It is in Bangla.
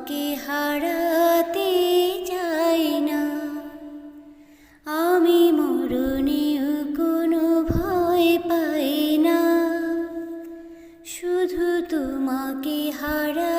তোমাকে হারাতে চাই না। আমি মরণেও কোনো ভয় পাই না, শুধু তোমাকে হারা